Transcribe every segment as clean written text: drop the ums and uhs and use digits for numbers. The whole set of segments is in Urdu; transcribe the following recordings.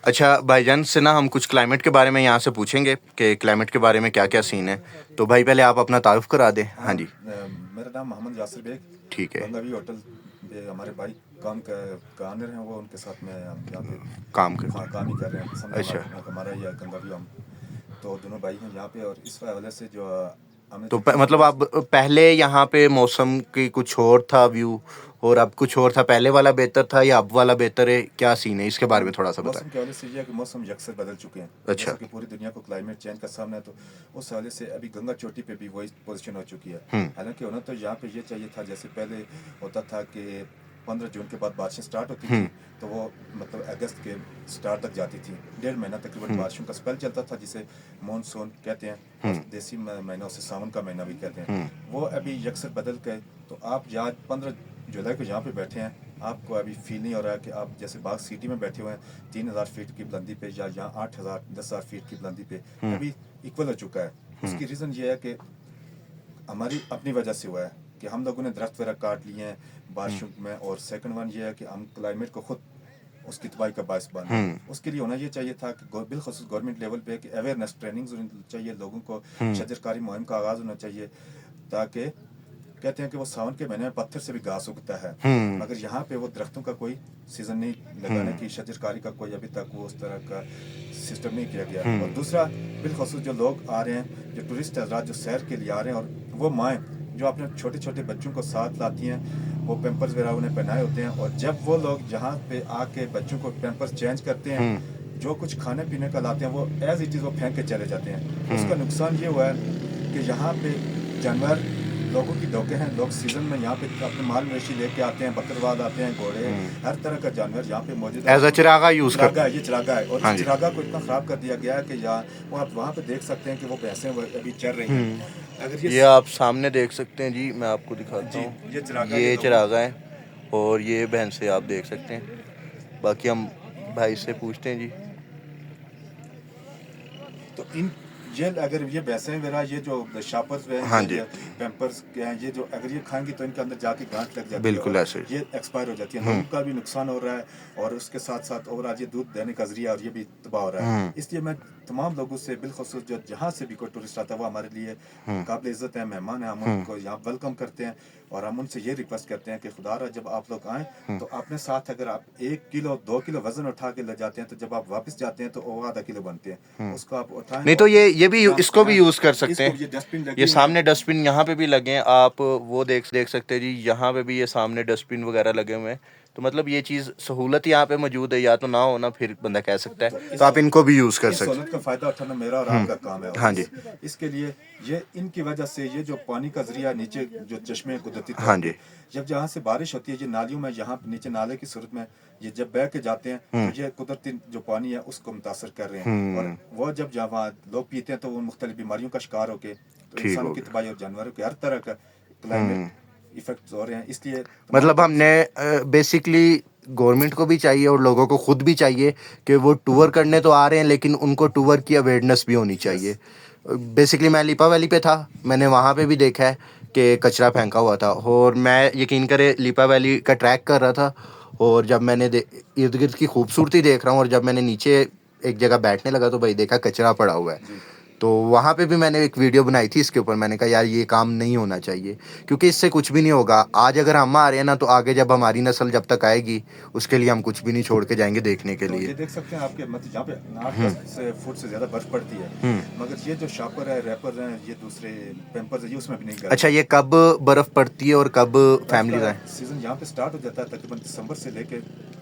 اچھا بھائی جان سے نا ہم کچھ کلائمیٹ کے بارے میں یہاں سے پوچھیں گے کہ کلائمیٹ کے بارے میں کیا کیا سین ہے. تو بھائی پہلے آپ اپنا تعارف کرا دیں. ہاں جی میرا نام محمد یاسر بیگ, ٹھیک ہے, گنگاوی ہوٹل پہ ہمارے بھائی کام کا آنر ہیں, وہ ان کے ساتھ میں یہاں پہ کام کر کام ہی کر رہے ہیں. سمجھے اچھا, ہمارا یہ گنگاوی ہم تو دونوں بھائی ہیں یہاں پہ, اور اس حوالے سے جو ہمیں تو جو مطلب اب پہلے یہاں پہ موسم کی کچھ اور تھا ویو اور اب کچھ اور تھا, پہلے والا بہتر تھا یا اب والا بہتر ہے, کیا سین ہے اس کے بارے میں تھوڑا سا بتائیں. موسم کے حوالے سے یہ ہے کہ موسم یکسر بدل چکے ہیں, اچھا, جیسے کہ پوری دنیا کو کلائمیٹ چینج کا سامنا ہے, تو اس حوالے سے ابھی گنگا چوٹی پہ بھی وہی پوزیشن ہو چکی ہے. حالانکہ ہونا تو یہاں پہ یہ چاہیے تھا, جیسے پہلے ہوتا تھا کہ 15 جون کے بعد بارشیں سٹارٹ ہوتی تھیں تو وہ مطلب اگست کے سٹارٹ تک جاتی تھی, 1.5 مہینہ تقریباً بارشوں کا اسپیل چلتا تھا, جسے مونسون کہتے ہیں, اور دیسی مہینہ اسے ساون کا مہینہ بھی کہتے ہیں. وہ ابھی یکسر بدل گئے, تو آپ یہاں 15 جولائی کو جہاں پہ بیٹھے ہیں, آپ کو ابھی فیل نہیں ہو رہا ہے کہ آپ جیسے باغ سٹی میں بیٹھے ہوئے ہیں 3000 فیٹ کی بلندی پہ, یا یہاں 8000 10,000 فیٹ کی بلندی پہ, ابھی ایکول ہو چکا ہے. اس کی ریزن یہ ہے کہ ہماری اپنی وجہ سے ہوا ہے کہ ہم لوگوں نے درخت وغیرہ کاٹ لیے ہیں بارشوں میں, اور سیکنڈ ون یہ ہے کہ ہم کلائمیٹ کو خود اس کی تباہی کا باعث بن رہے ہیں. اس کے لیے ہونا یہ چاہیے تھا کہ بالخصوص گورنمنٹ لیول پہ کہ اویئرنیس ٹریننگز ہونی چاہیے, لوگوں کو شجر کاری مہم کا آغاز ہونا چاہیے, تاکہ کہتے ہیں کہ وہ ساون کے مہینے میں پتھر سے بھی گھاس اگتا ہے, مگر یہاں پہ وہ درختوں کا کوئی سیزن نہیں لگانے کی, شجر کاری کا کوئی ابھی تک وہ اس طرح کا سسٹم نہیں کیا گیا. اور دوسرا بالخصوص جو لوگ آ رہے ہیں, جو ٹورسٹ حضرات جو سیر کے لیے آ رہے ہیں, اور وہ مائیں جو اپنے چھوٹے چھوٹے بچوں کو ساتھ لاتی ہیں, وہ پیمپرز وغیرہ انہیں پہنائے ہوتے ہیں, اور جب وہ لوگ یہاں پہ آ کے بچوں کو پیمپرز چینج کرتے ہیں, جو کچھ کھانے پینے کا لاتے ہیں وہ ایز اٹ از وہ پھینک کے چلے جاتے ہیں. اس کا نقصان یہ ہوا ہے کہ یہاں پہ جانور لوگوں کی ڈوکے ہیں, لوگ سیزن میں یہاں پہ اپنے مال مویشی لے کے آتے ہیں, بکروال آتے ہیں, گھوڑے, ہر طرح کا جانور یہاں پہ موجود ہے. ایز اے چراغا یوز چراغا کرتے ہے, یہ چراغا ہے, اور اس چراغا کو اتنا خراب کر دیا گیا ہے کہ وہ آپ وہاں پہ دیکھ سکتے ہیں کہ وہ بھینسیں ابھی چر رہی ہیں. اگر یہ آپ سامنے دیکھ سکتے ہیں جی, میں آپ کو دکھاتا ہوں, یہ چراغا چراغا ہے اور یہ بھینسیں آپ دیکھ سکتے ہیں. باقی ہم بھائی سے پوچھتے ہیں جی. تو یہ اگر یہ بھینسیں وغیرہ, یہ جو شاپرز ہاں ہیں, جی, یہ پیمپرز کے ہیں, یہ جو اگر یہ کھائیں گی تو ان کے اندر جا کے گانٹ لگ جاتی ہے, بالکل اور ایسے یہ ایکسپائر ہو جاتی ہے. لوگوں کا بھی نقصان ہو رہا ہے, اور اس کے ساتھ ساتھ اور آج یہ دودھ دینے کا ذریعہ, اور یہ بھی تباہ ہو رہا ہے. اس لیے میں تمام لوگوں سے بالخصوص جو جہاں سے بھی کوئی ٹورسٹ آتا ہے وہ ہمارے لیے قابل عزت ہے, مہمان ہیں, ہم ان کو یہاں ویلکم کرتے ہیں, اور ہم ان سے یہ ریکویسٹ کرتے ہیں کہ خدا را جب آپ لوگ آئیں تو اپنے ساتھ اگر آپ 1 کلو 2 کلو وزن اٹھا کے لے جاتے ہیں, تو جب آپ واپس جاتے ہیں تو وہ آدھا کلو بنتے ہیں, اس کو آپ اٹھائیں. نہیں تو یہ بھی اس کو بھی یوز کر سکتے ہیں, یہ ڈسٹ بن یہ سامنے ڈسٹ بن یہاں پہ بھی لگے ہیں, آپ وہ دیکھ سکتے ہیں جی, یہاں پہ بھی یہ سامنے ڈسٹ بن وغیرہ لگے ہوئے ہیں. تو مطلب یہ چیز سہولت یہاں پہ موجود ہے, یا تو نہ ہونا پھر بندہ کہہ سکتا ہے, تو آپ ان کو بھی یوز کر اس سکتے سہولت کا فائدہ اٹھانا میرا اور آپ کا کام ہے. ہاں جی, اس کے لیے یہ ان کی وجہ سے یہ جو پانی کا ذریعہ نیچے جو چشمے قدرتی ہاں طور پہ جی, جب جہاں سے بارش ہوتی ہے, یہ نالیوں میں یہاں نیچے نالے کی صورت میں یہ جب بہہ کے جاتے ہیں, تو یہ قدرتی جو پانی ہے اس کو متاثر کر رہے ہیں, اور وہ جب جہاں لوگ پیتے ہیں تو وہ مختلف بیماریوں کا شکار ہو کے, تو ٹھیک انسانوں ہو کی گیا. تباہی اور جانوروں کے ہر طرح کا کلائمیٹ ایفیکٹس ہو رہے ہیں. اس لیے مطلب ہم نے بیسکلی گورنمنٹ کو بھی چاہیے اور لوگوں کو خود بھی چاہیے کہ وہ ٹور کرنے تو آ رہے ہیں, لیکن ان کو ٹور کی اویئرنیس بھی ہونی چاہیے. بیسکلی میں لیپا ویلی پہ تھا, میں نے وہاں پہ بھی دیکھا ہے کہ کچرا پھینکا ہوا تھا, اور میں یقین کرے لیپا ویلی کا ٹریک کر رہا تھا, اور جب میں نے ارد گرد کی خوبصورتی دیکھ رہا ہوں, اور جب میں نے نیچے ایک جگہ بیٹھنے لگا تو بھائی دیکھا کچرا پڑا ہوا ہے. تو وہاں پہ بھی میں نے ایک ویڈیو بنائی تھی اس کے اوپر, میں نے کہا یار یہ کام نہیں ہونا چاہیے, کیونکہ اس سے کچھ بھی نہیں ہوگا. آج اگر ہم آ رہے ہیں نا, تو آگے جب ہماری نسل جب تک آئے گی اس کے لیے ہم کچھ بھی نہیں چھوڑ کے جائیں گے دیکھنے کے لیے. یہ دیکھ سکتے ہیں آپ کے مطلب جہاں پہ 8-10 فٹ سے زیادہ برف پڑتی ہے, مگر یہ جو شاپر ہے, ریپر ہیں, یہ دوسرے پیمپرز ہیں, یہ اس میں بھی نہیں گرتے. اچھا, یہ کب برف پڑتی ہے اور کب فیملیز آئیں؟ سیزن یہاں پہ سٹارٹ ہو جاتا ہے تقریباً دسمبر سے لے کے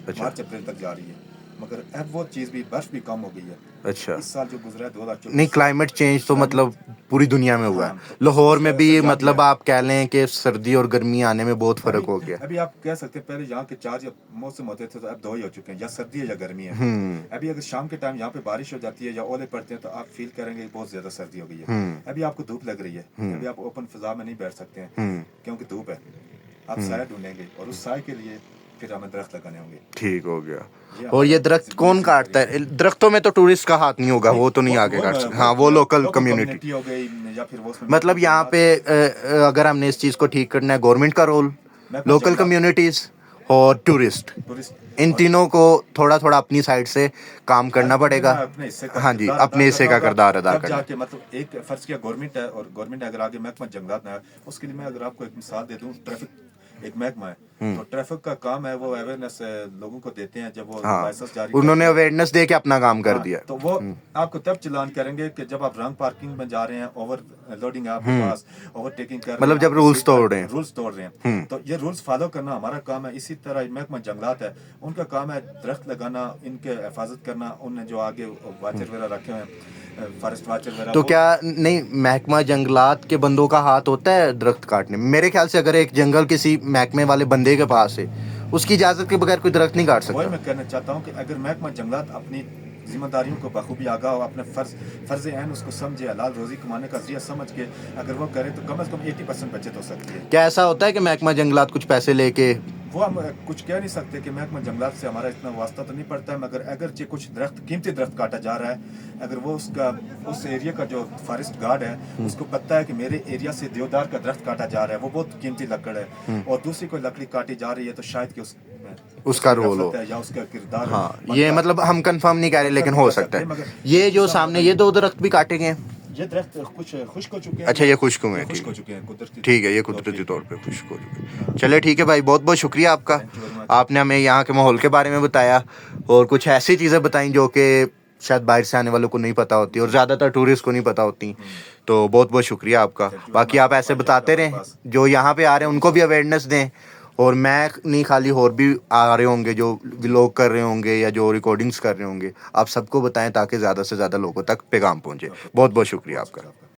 مارچ اپریل تک جا رہی ہے, مگر اب وہ چیز بھی برف بھی کم ہو گئی ہے. اچھا, اس سال جو گزرا ہے 2024 نہیں کلائمیٹ چینج تو مطلب پوری دنیا میں ہوا ہے. تو لاہور اس میں کا بھی اثر یہاں مطلب ہے. آپ کہہ لیں کہ سردی اور گرمی آنے میں بہت فرق ہو گیا. ابھی آپ کہہ سکتے ہیں پہلے یہاں کے 4 موسم ہوتے تھے, تو اب 2 ہی ہو چکے ہیں, یا سردی ہے یا گرمی ہے. ابھی اگر شام کے ٹائم یہاں پہ بارش ہو جاتی ہے یا اولے پڑتے ہیں, تو آپ فیل کریں گے بہت زیادہ سردی ہو گئی ہے. ابھی آپ کو دھوپ لگ رہی ہے, ابھی آپ اوپن فضا میں نہیں بیٹھ سکتے ہیں کیونکہ دھوپ ہے. آپ سایہ ڈھونڈیں گے, اور اس سائے کے لیے پھر ہمیں درخت لگانے ہوں گے. ٹھیک ہو گیا. اور یہ درخت کون کاٹتا ہے؟ درختوں میں تو ٹورسٹ کا ہاتھ نہیں ہوگا, وہ تو نہیں آگے کاٹ سکتے. ہاں, وہ لوکل کمیونٹی ہو گئی, یا پھر وہ مطلب یہاں پہ اگر ہم نے اس چیز کو ٹھیک کرنا ہے, گورنمنٹ کا رول, لوکل کمیونٹیز اور ٹورسٹ، ٹورسٹ، ان تینوں کو تھوڑا تھوڑا اپنی سائڈ سے کام کرنا پڑے گا. اپنے حصے کا ہاں جی، کردار اپنے حصے کا کردار ادا تب کرنا. جا کے مطلب ایک فرض کیا گورنمنٹ ہے، اور گورنمنٹ اگر آگے محکمہ جنگلات میں ہے، اس کے لیے میں اگر آپ کو ایک مثال دے دوں، ٹریفک ایک محکمہ ہے، تو ٹریفک کا کام ہے وہ اویئرنیس لوگوں کو دیتے ہیں جب وہ ہاں، لائسنس جاری انہوں کرتے نے ہیں. اویئرنیس دے کے اپنا کام کر ہاں، دیا. تو وہ آپ کو تب چلان کریں گے کہ جب آپ رانگ پارکنگ میں جا رہے ہیں، اوور لوڈنگ ہے آپ کے پاس، اوور ٹیکنگ کر رہے ہیں، مطلب جب آپ رولز توڑ رہے ہیں. رولز توڑ رہے ہیں، تو یہ رولز فالو کرنا ہمارا کام ہے. اسی طرح محکمہ جنگلات ہے، ان کا کام ہے درخت لگانا، ان کے حفاظت کرنا. ان نے جو آگے واچر وغیرہ رکھے ہوئے ہیں، فارسٹ واچر وغیرہ، تو کیا نہیں محکمہ جنگلات کے بندوں کا ہاتھ ہوتا ہے درخت کاٹنے میں؟ میرے خیال سے اگر ایک جنگل کسی محکمے والے بندے کے پاس ہے، اس کی اجازت کے بغیر کوئی درخت نہیں کاٹ وہی سکتا. میں کہنا چاہتا ہوں کہ اگر محکمہ جنگلات اپنی ذمہ داریوں کو بخوبی آگاہ ہو، اپنے فرض عین اس کو سمجھے، حلال روزی کمانے کا ذریعہ سمجھ کے اگر وہ کرے تو کم از کم 80% بچت ہو سکتی ہے. کیا ایسا ہوتا ہے کہ محکمہ جنگلات کچھ پیسے لے کے؟ وہ ہم کچھ کہہ نہیں سکتے کہ محکمہ جنگلات سے ہمارا اتنا واسطہ تو نہیں پڑتا ہے، مگر اگرچہ کچھ درخت قیمتی درخت کاٹا جا رہا ہے، اگر وہ اس ایریا کا جو فارسٹ گارڈ ہے اس کو پتہ ہے کہ میرے ایریا سے دیودار کا درخت کاٹا جا رہا ہے، وہ بہت قیمتی لکڑ ہے، اور دوسری کوئی لکڑی کاٹی جا رہی ہے، تو شاید کہ اس کا رول ہو. یا اس کا کردار. ہاں، یہ مطلب ہم کنفرم نہیں کہہ رہے لیکن ہو سکتا ہے. یہ جو سامنے یہ 2 درخت بھی کاٹے گئے ہیں، یہ درخت کچھ خشک ہو چکے ہیں. اچھا یہ خشک ہوئے ہیں. خشک ہو چکے ہیں قدرتی. ٹھیک ہے، یہ قدرتی طور پہ خشک ہو چکے ہیں. چلے ٹھیک ہے بھائی، بہت بہت شکریہ آپ کا. آپ نے ہمیں یہاں کے ماحول کے بارے میں بتایا، اور کچھ ایسی چیزیں بتائیں جو کہ شاید باہر سے آنے والوں کو نہیں پتہ ہوتی، اور زیادہ تر ٹورسٹ کو نہیں پتہ ہوتی. تو بہت بہت شکریہ آپ کا. باقی آپ ایسے بتاتے رہیں، جو یہاں پہ آ رہے ہیں ان کو بھی اویئرنیس دیں. اور میں نہیں، خالی اور بھی آ رہے ہوں گے جو ولاگ کر رہے ہوں گے یا جو ریکارڈنگس کر رہے ہوں گے، آپ سب کو بتائیں تاکہ زیادہ سے زیادہ لوگوں تک پیغام پہنچے. بہت بہت شکریہ آپ کا.